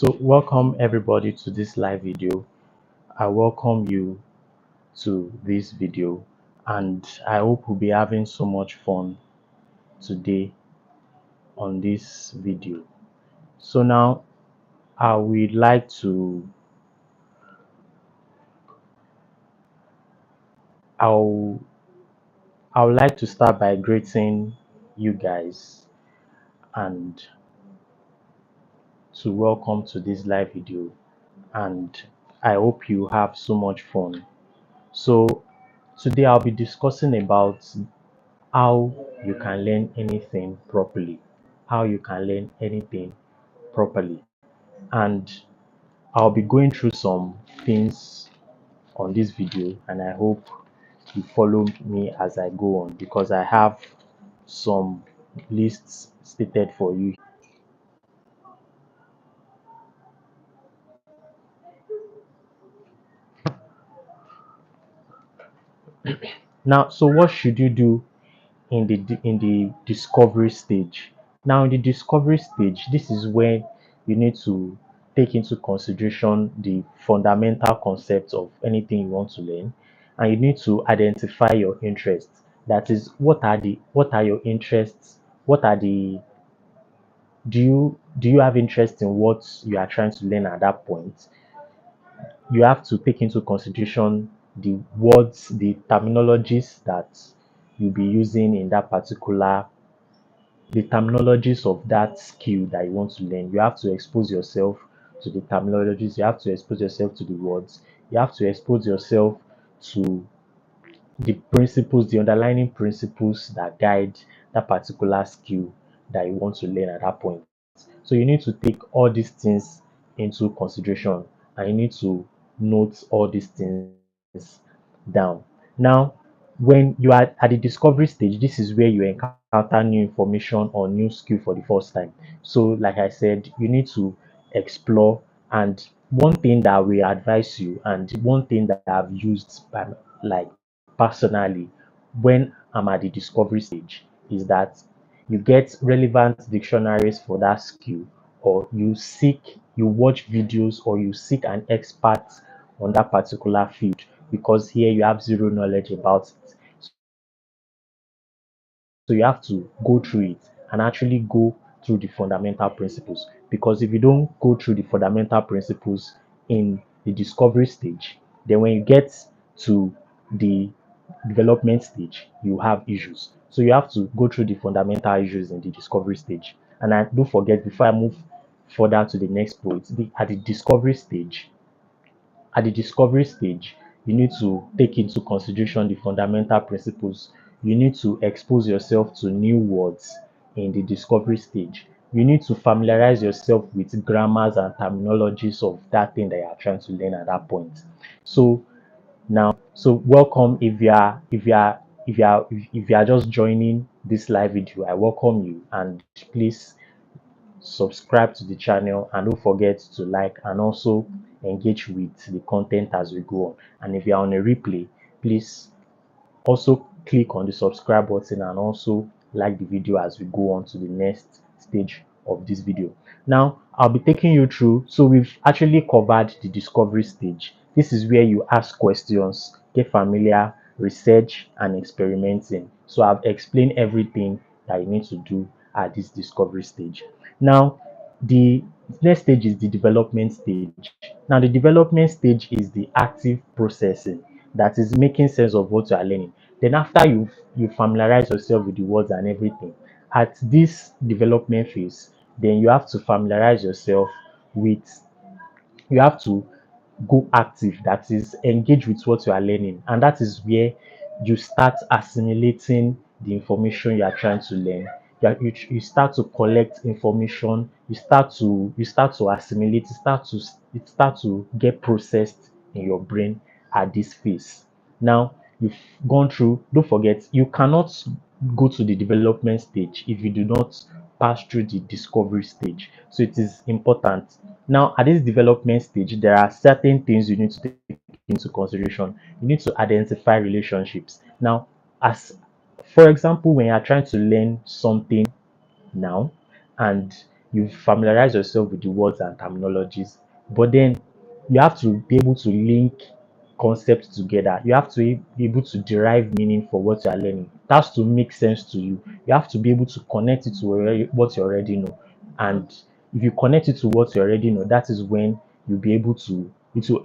So welcome everybody to this live video. I welcome you to this video and I hope we'll be having so much fun today on this video. So now I would like to I'll I would like to start by greeting you guys and to welcome to this live video, and I hope you have so much fun. So today I'll be discussing about how you can learn anything properly, how you can learn anything properly. And I'll be going through some things on this video, and I hope you follow me as I go on because I have some lists stated for you. Now, so what should you do in the discovery stage? Now, in the discovery stage, this is when you need to take into consideration the fundamental concepts of anything you want to learn, and you need to identify your interests. That is, what are your interests? What are the do you have interest in what you are trying to learn at that point? You have to take into consideration the words, the terminologies that you'll be using in that particular the terminologies of that skill that you want to learn. You have to expose yourself to the terminologies, you have to expose yourself to the words, you have to expose yourself to the principles, the underlying principles that guide that particular skill that you want to learn at that point. So you need to take all these things into consideration and you need to note all these things down. Now, when you are at the discovery stage, this is where you encounter new information or new skill for the first time. So, like I said, you need to explore. And one thing that we advise you, and one thing that I've used like personally when I'm at the discovery stage, is that you get relevant dictionaries for that skill, or you watch videos, or you seek an expert on that particular field because here you have zero knowledge about it. So you have to go through it and actually go through the fundamental principles. Because if you don't go through the fundamental principles in the discovery stage, then when you get to the development stage, you have issues. So you have to go through the fundamental issues in the discovery stage. And I don't forget, before I move further to the next point, at the discovery stage, you need to take into consideration the fundamental principles. You need to expose yourself to new words in the discovery stage. You need to familiarize yourself with grammars and terminologies of that thing that you are trying to learn at that point. So so welcome if you are just joining this live video, I welcome you, and please subscribe to the channel and don't forget to like and also engage with the content as we go on. And if you're on a replay, please also click on the subscribe button and also like the video as we go on to the next stage of this video. Now I'll be taking you through. So we've actually covered the discovery stage. This is where you ask questions, get familiar, research and experimenting. So I've explained everything that you need to do at this discovery stage. Now the next stage is the development stage. Now the development stage is the active processing, that is making sense of what you are learning. Then after you familiarize yourself with the words and everything, at this development phase, then you have to familiarize yourself with you have to go active, that is engage with what you are learning, and that is where you start assimilating the information you are trying to learn. You start to collect information, you start to assimilate, it start to get processed in your brain at this phase. Now you've gone through, don't forget, you cannot go to the development stage if you do not pass through the discovery stage. So it is important. Now, at this development stage, there are certain things you need to take into consideration. You need to identify relationships. Now, as for example, when you are trying to learn something now, and you familiarize yourself with the words and terminologies, but then you have to be able to link concepts together. You have to be able to derive meaning for what you are learning. It has to make sense to you. You have to be able to connect it to what you already know. And if you connect it to what you already know, that is when you'll be able to, it will